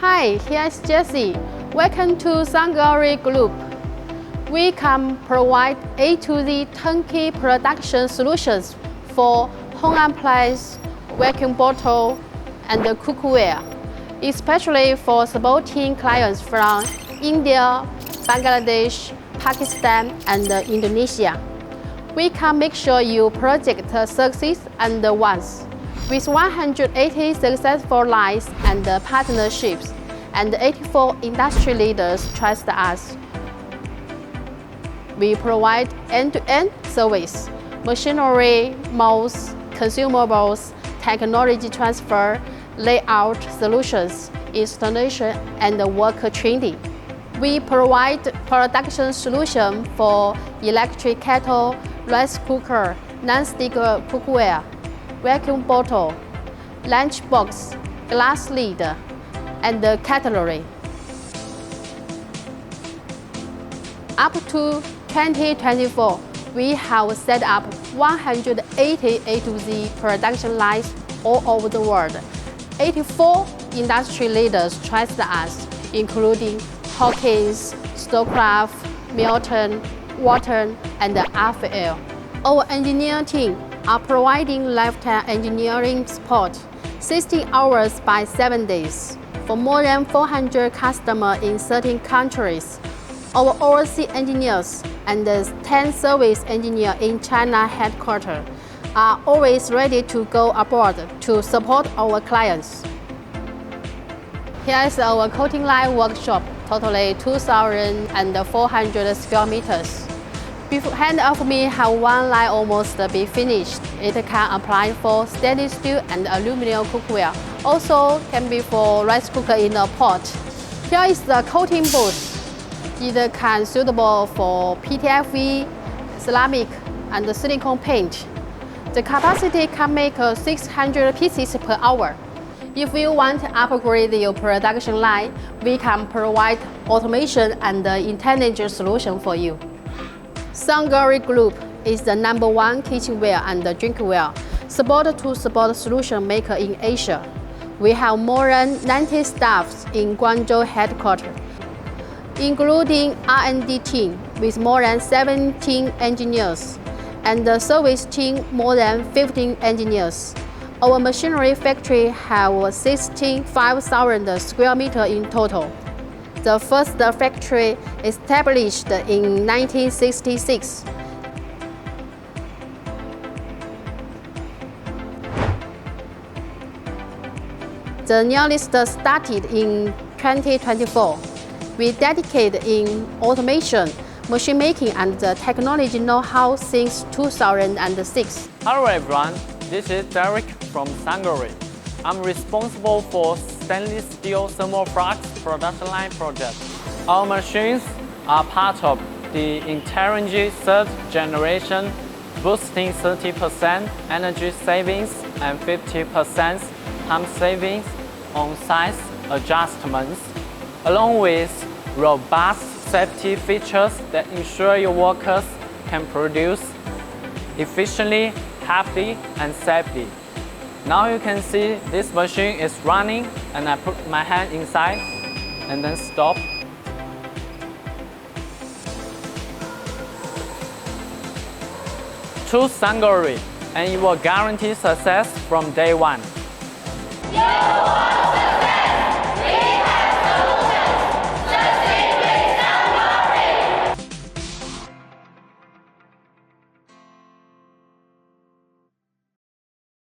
Hi, here's Jessie. Welcome to Sunglory Group. We can provide A to Z turnkey production solutions for home appliance, vacuum bottle, and cookware, especially for supporting clients from India, Bangladesh, Pakistan, and Indonesia. We can make sure your project succeeds and once. With 180 successful lines and partnerships, and 84 industry leaders trust us. We provide end-to-end service, machinery, molds, consumables, technology transfer, layout solutions, installation, and work training. We provide production solutions for electric kettle, rice cooker, non-stick cookware, vacuum bottle, lunchbox, glass lid, and cutlery. Up to 2024, we have set up 180 A to Z production lines all over the world. 84 industry leaders trust us, including Hawkins, Storecraft, Milton, Wharton, and Raphael. Our engineering team are providing lifetime engineering support, 16 hours by 7 days, for more than 400 customers in 13 countries. Our overseas engineers and 10 service engineers in China headquarters are always ready to go abroad to support our clients. Here is our coating line workshop, totally 2,400 square meters. Behind of me have one line almost be finished. It can apply for stainless steel and aluminum cookware. Also can be for rice cooker in a pot. Here is the coating booth. It can suitable for PTFE, ceramic, and silicone paint. The capacity can make 600 pieces per hour. If you want to upgrade your production line, we can provide automation and intelligent solution for you. Sunglory Group is the #1 kitchenware and drinkware support-to-support solution maker in Asia. We have more than 90 staffs in Guangzhou headquarters, including R&D team with more than 17 engineers, and the service team more than 15 engineers. Our machinery factory have 65,000 square meters in total. The first factory established in 1966. The newest started in 2024. We dedicate in automation, machine making, and technology know-how since 2006. Hello everyone, this is Derek from Sunglory. I'm responsible for stainless steel thermal flux production line project. Our machines are part of the Interengy third generation, boosting 30% energy savings and 50% time savings on size adjustments, along with robust safety features that ensure your workers can produce efficiently, happily, and safely. Now you can see this machine is running, and I put my hand inside and then stop. Choose Sunglory and you will guarantee success from day one.